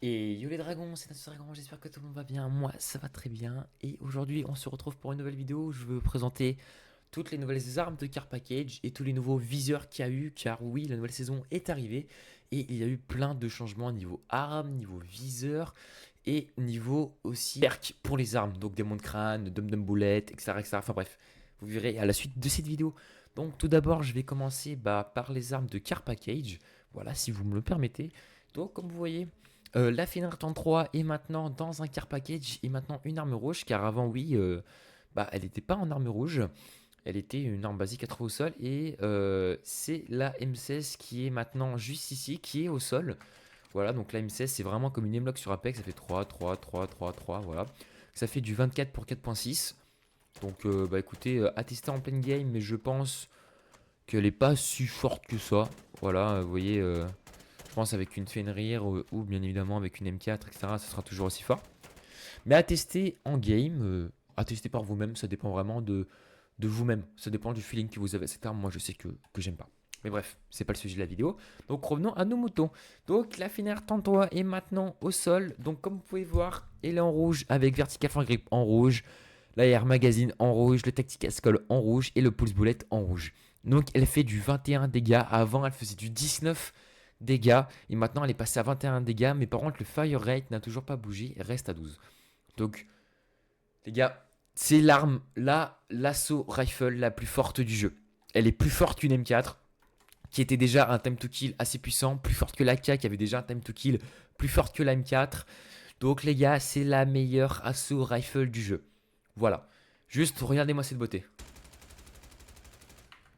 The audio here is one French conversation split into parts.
Et yo les dragons, c'est Nathan Dragon, j'espère que tout le monde va bien, moi ça va très bien. Et aujourd'hui on se retrouve pour une nouvelle vidéo où je veux présenter toutes les nouvelles armes de Car Package et tous les nouveaux viseurs qu'il y a eu, car oui, la nouvelle saison est arrivée. Et il y a eu plein de changements niveau armes, niveau viseur et niveau aussi perk pour les armes. Donc Démon de crâne, Dum Dum Boulette, etc., etc. Enfin bref, vous verrez à la suite de cette vidéo. Donc tout d'abord je vais commencer par les armes de Car Package, voilà si vous me le permettez. Donc comme vous voyez... la Fenrir 33 est maintenant dans un car package et maintenant une arme rouge car avant oui elle n'était pas en arme rouge, elle était une arme basique à trouver au sol et c'est la M16 qui est maintenant juste ici qui est au sol. Voilà, donc la M16 c'est vraiment comme une M-Lock sur Apex, ça fait 3 3 3 3 3, voilà, ça fait du 24 pour 4.6. Donc écoutez, à tester en pleine game, mais je pense qu'elle est pas si forte que ça. Voilà, vous voyez, je pense avec une Fenrir ou bien évidemment avec une M4, etc. Ce sera toujours aussi fort. Mais à tester en game, à tester par vous-même, ça dépend vraiment de vous-même. Ça dépend du feeling que vous avez à cette arme. Moi, je sais que j'aime pas. Mais bref, c'est pas le sujet de la vidéo. Donc revenons à nos moutons. Donc la Fenrir Tantois est maintenant au sol. Donc comme vous pouvez voir, elle est en rouge avec Vertical Fang Grip en rouge, la Air Magazine en rouge, le Tactical Skull en rouge et le Pulse Bullet en rouge. Donc elle fait du 21 dégâts. Avant, elle faisait du 19 dégâts. Et maintenant, elle est passée à 21 dégâts. Mais par contre, le Fire Rate n'a toujours pas bougé. Elle reste à 12. Donc, les gars, c'est l'arme, l'assaut rifle la plus forte du jeu. Elle est plus forte qu'une M4, qui était déjà un time to kill assez puissant, plus forte que l'AK, qui avait déjà un time to kill, plus forte que la M4. Donc, les gars, c'est la meilleure assaut rifle du jeu. Voilà. Juste, regardez-moi cette beauté.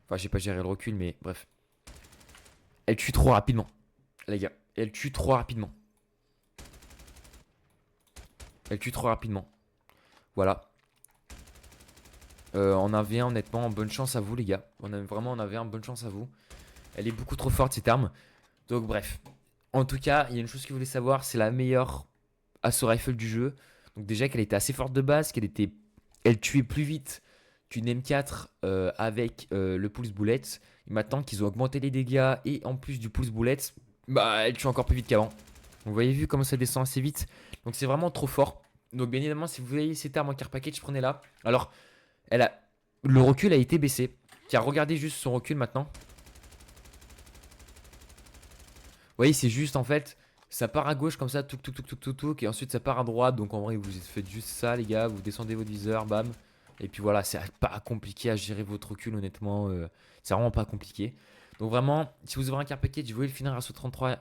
Enfin, j'ai pas géré le recul, mais bref. Elle tue trop rapidement, les gars. Elle tue trop rapidement. Elle tue trop rapidement. Voilà. En AV1, honnêtement, bonne chance à vous, les gars. On a vraiment en AV1, bonne chance à vous. Elle est beaucoup trop forte, cette arme. Donc, bref. En tout cas, il y a une chose que vous voulez savoir, c'est la meilleure assaut rifle du jeu. Donc, déjà qu'elle était assez forte de base, elle tuait plus vite qu'une M4 avec le pulse bullet. Et maintenant qu'ils ont augmenté les dégâts et en plus du pulse bullet, elle tue encore plus vite qu'avant. Vous voyez vu comment ça descend assez vite. Donc, c'est vraiment trop fort. Donc, bien évidemment, si vous voyez cette arme en car package, prenez-la. Alors, le recul a été baissé. Car regardez juste son recul maintenant. Vous voyez, c'est juste en fait, ça part à gauche comme ça, touk touk touk touk touk touk, et ensuite ça part à droite. Donc en vrai, vous faites juste ça, les gars. Vous descendez votre viseur, bam. Et puis voilà, c'est pas compliqué à gérer votre recul, honnêtement. C'est vraiment pas compliqué. Donc vraiment, si vous ouvrez un car package, vous voulez le finir à assaut 33,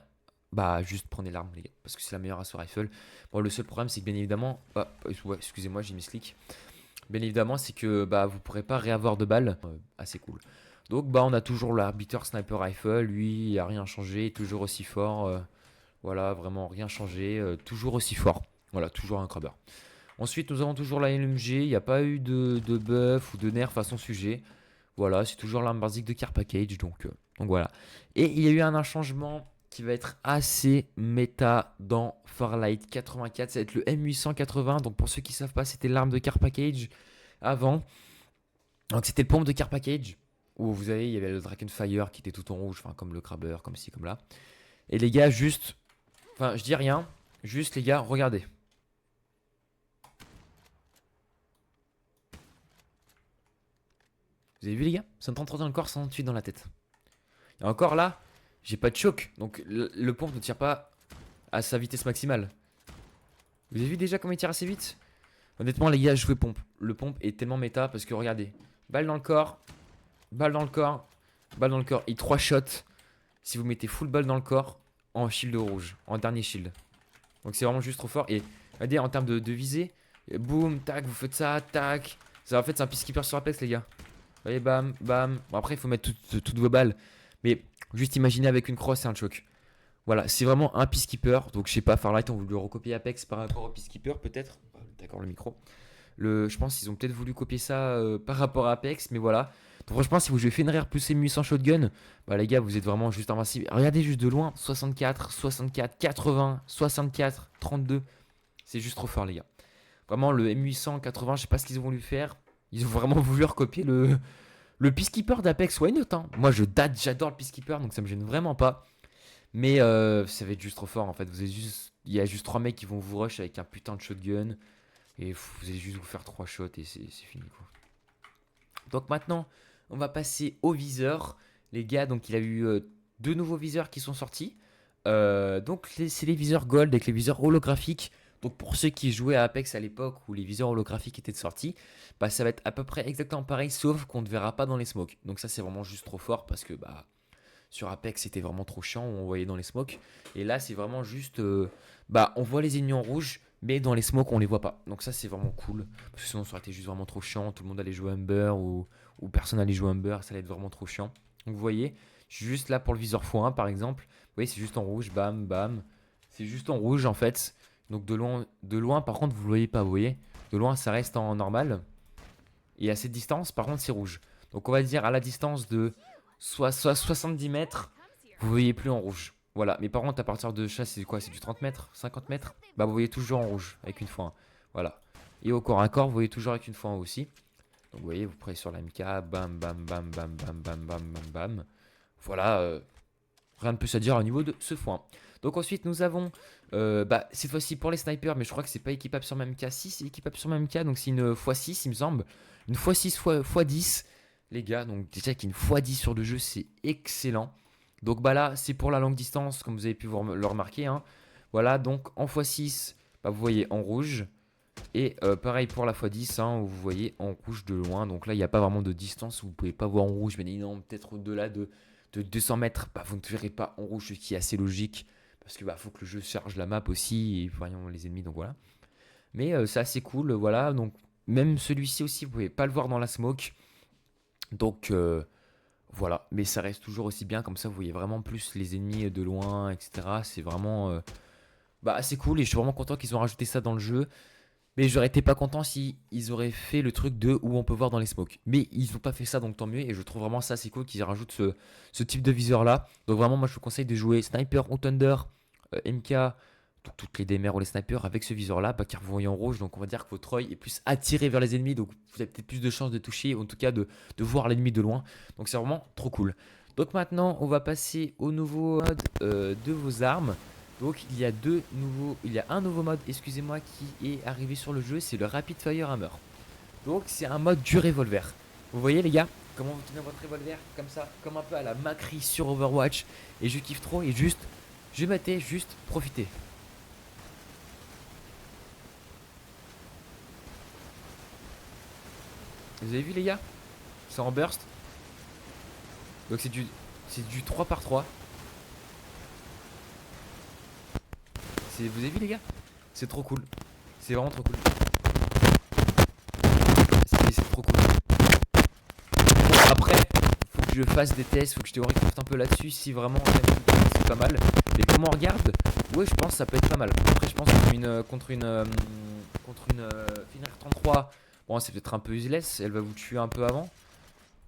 juste prenez l'arme, les gars. Parce que c'est la meilleure assaut rifle. Bon, le seul problème, c'est que bien évidemment. Ouais, excusez-moi, j'ai mis slick. Bien évidemment, c'est que vous pourrez pas réavoir de balles. Assez cool. Donc on a toujours l'arbitre sniper rifle, lui il a rien changé, toujours aussi fort, voilà, vraiment rien changé, toujours aussi fort, voilà, toujours un crabber. Ensuite nous avons toujours la LMG, il n'y a pas eu de buff ou de nerf à son sujet, voilà, c'est toujours l'arme basique de car package, donc voilà. Et il y a eu un changement qui va être assez méta dans Farlight 84, ça va être le M880, donc pour ceux qui ne savent pas, c'était l'arme de car package avant. Donc c'était le pompe de car package où vous avez, il y avait le Drakenfire qui était tout en rouge, enfin comme le Crabber, comme ci, comme là. Et les gars, juste, enfin je dis rien, juste les gars, regardez. Vous avez vu les gars, 133 dans le corps, 138 dans la tête. Et encore là, j'ai pas de choc, donc le pompe ne tire pas à sa vitesse maximale. Vous avez vu déjà comment il tire assez vite? Honnêtement les gars, jouez pompe. Le pompe est tellement méta parce que regardez, balle dans le corps, balle dans le corps, balle dans le corps, et 3 shots. Si vous mettez full balle dans le corps en shield rouge, en dernier shield. Donc c'est vraiment juste trop fort. Et regardez en termes de visée, boum, tac, vous faites ça, tac. Ça en fait c'est un peacekeeper sur Apex les gars. Vous voyez, bam, bam. Bon après il faut mettre toutes vos balles. Mais juste imaginez avec une crosse et un choke. Voilà, c'est vraiment un peacekeeper. Donc je sais pas, Farlight on voulu recopier Apex par rapport au peacekeeper peut-être. D'accord le micro. Je pense qu'ils ont peut-être voulu copier ça par rapport à Apex, mais voilà. Donc franchement, si vous jouez Fenrir plus M800 Shotgun, les gars, vous êtes vraiment juste invincible. Regardez juste de loin, 64, 64, 80, 64, 32. C'est juste trop fort, les gars. Vraiment, le M880, je sais pas ce qu'ils ont voulu faire. Ils ont vraiment voulu recopier le Peacekeeper d'Apex. Why not, hein. Moi, j'adore le Peacekeeper, donc ça me gêne vraiment pas. Mais ça va être juste trop fort en fait. Il y a juste 3 mecs qui vont vous rush avec un putain de shotgun. Et vous allez juste vous faire 3 shots et c'est fini quoi. Donc maintenant, on va passer au viseur. Les gars, donc il a eu 2 nouveaux viseurs qui sont sortis. Donc c'est les viseurs gold avec les viseurs holographiques. Donc pour ceux qui jouaient à Apex à l'époque où les viseurs holographiques étaient sortis, bah ça va être à peu près exactement pareil, sauf qu'on ne verra pas dans les smokes. Donc ça c'est vraiment juste trop fort parce que bah sur Apex c'était vraiment trop chiant, on voyait dans les smokes. Et là c'est vraiment juste, bah on voit les ennemis en rouge, mais dans les smokes on les voit pas. Donc ça c'est vraiment cool, parce que sinon ça aurait été juste vraiment trop chiant, tout le monde allait jouer Humber ou personne allait jouer Humber, ça allait être vraiment trop chiant. Donc vous voyez, je suis juste là pour le viseur x1 par exemple. Vous voyez c'est juste en rouge, bam bam. C'est juste en rouge en fait. Donc de loin par contre vous ne le voyez pas, vous voyez. De loin ça reste en normal. Et à cette distance par contre c'est rouge. Donc on va dire à la distance de soit 70 mètres, vous voyez plus en rouge. Voilà, mais par contre à partir de ça c'est quoi? C'est du 30 mètres, 50 mètres. Bah vous voyez toujours en rouge avec une fois 1. Voilà. Et au corps à corps vous voyez toujours avec une fois 1 aussi. Donc vous voyez vous prenez sur la MK, bam bam bam bam bam bam bam bam bam. Voilà, rien de plus à dire au niveau de ce foin. Donc ensuite nous avons bah, cette fois-ci pour les snipers, mais je crois que c'est pas équipable sur MK. Si c'est équipable sur MK, donc c'est une x6 il me semble. Une x6 x10 les gars, donc déjà qu'une x10 sur le jeu c'est excellent. Donc bah là c'est pour la longue distance comme vous avez pu le remarquer hein. Voilà donc en x6 bah, vous voyez en rouge. Et pareil pour la x10 hein, où vous voyez en rouge de loin. Donc là il n'y a pas vraiment de distance où vous pouvez pas voir en rouge. Mais non, peut-être au-delà de 200 mètres, bah, vous ne verrez pas en rouge, ce qui est assez logique. Parce que bah, faut que le jeu charge la map aussi et voyons les ennemis, donc voilà. Mais c'est assez cool, voilà. Donc même celui-ci aussi, vous pouvez pas le voir dans la smoke. Donc voilà, mais ça reste toujours aussi bien, comme ça vous voyez vraiment plus les ennemis de loin, etc. C'est vraiment bah, assez cool et je suis vraiment content qu'ils ont rajouté ça dans le jeu. Mais j'aurais été pas content si ils auraient fait le truc de où on peut voir dans les smokes. Mais ils n'ont pas fait ça, donc tant mieux. Et je trouve vraiment ça assez cool qu'ils rajoutent ce type de viseur là. Donc vraiment, moi je vous conseille de jouer Sniper ou Thunder, MK, donc toutes les DMR ou les snipers avec ce viseur là, bah, car vous voyez en rouge. Donc on va dire que votre œil est plus attiré vers les ennemis. Donc vous avez peut-être plus de chances de toucher, ou en tout cas de voir l'ennemi de loin. Donc c'est vraiment trop cool. Donc maintenant, on va passer au nouveau mode de vos armes. Donc il y a un nouveau mode, excusez-moi, qui est arrivé sur le jeu, c'est le Rapid Fire Hammer. Donc c'est un mode du revolver. Vous voyez les gars, comment vous tenez votre revolver comme ça, comme un peu à la Macri sur Overwatch. Et je kiffe trop et juste, je m'étais juste profiter. Vous avez vu les gars? C'est en burst. Donc c'est du 3 par 3. Vous avez vu les gars? C'est trop cool. C'est vraiment trop cool. C'est trop cool. Bon, après, faut que je fasse des tests, faut que je théorie un peu là-dessus. Si vraiment c'est pas mal. Mais comme on regarde, ouais, je pense que ça peut être pas mal. Après, je pense contre une Finir 33, bon, c'est peut-être un peu useless. Elle va vous tuer un peu avant.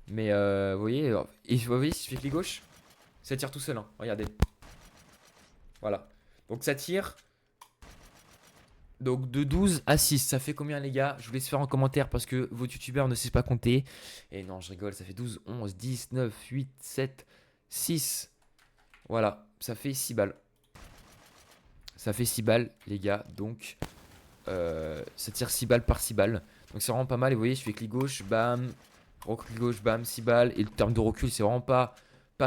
Mais vous voyez, et vous voyez, si je fais clic gauche, ça tire tout seul. Hein. Regardez. Voilà. Donc ça tire. Donc de 12 à 6, ça fait combien les gars? Je vous laisse faire en commentaire parce que vos youtubeurs ne savent pas compter. Et non, je rigole, ça fait 12, 11, 10, 9, 8, 7, 6. Voilà, ça fait 6 balles. Ça fait 6 balles les gars, donc ça tire 6 balles par 6 balles. Donc c'est vraiment pas mal et vous voyez, je fais clic gauche, bam, recul gauche, bam, 6 balles. Et le terme de recul, c'est vraiment pas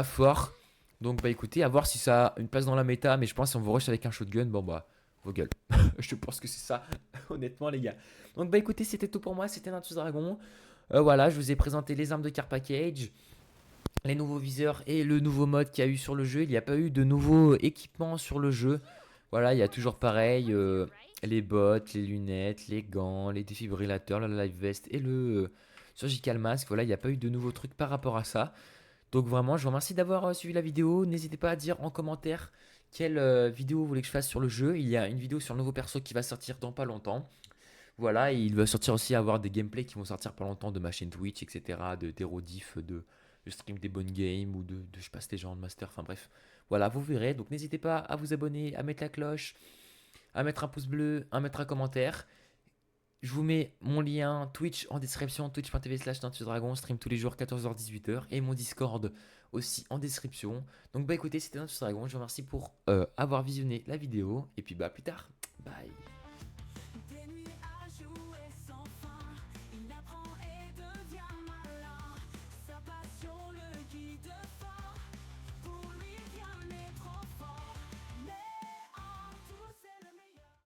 fort. Donc bah écoutez, à voir si ça a une place dans la méta. Mais je pense que si on vous rush avec un shotgun, bon bah, vos gueules. Je pense que c'est ça, honnêtement les gars. Donc bah écoutez, c'était tout pour moi, c'était Natus Dragon. Voilà, je vous ai présenté les armes de Car Package, les nouveaux viseurs et le nouveau mode qu'il y a eu sur le jeu. Il n'y a pas eu de nouveaux équipements sur le jeu. Voilà, il y a toujours pareil, les bottes, les lunettes, les gants, les défibrillateurs, la live vest et le surgical mask. Voilà, il n'y a pas eu de nouveaux trucs par rapport à ça. Donc vraiment, je vous remercie d'avoir suivi la vidéo. N'hésitez pas à dire en commentaire quelle vidéo vous voulez que je fasse sur le jeu. Il y a une vidéo sur le nouveau perso qui va sortir dans pas longtemps. Voilà, et il va sortir aussi avoir des gameplays qui vont sortir pas longtemps de ma chaîne Twitch, etc. Des rediffs, de stream des bonnes games ou de je passe les gens de master. Enfin bref, voilà, vous verrez. Donc n'hésitez pas à vous abonner, à mettre la cloche, à mettre un pouce bleu, à mettre un commentaire. Je vous mets mon lien Twitch en description, twitch.tv/Dragon, stream tous les jours 14h-18h et mon Discord aussi en description. Donc bah écoutez, c'était Natus Dragon, je vous remercie pour avoir visionné la vidéo, et puis bah à plus tard, bye.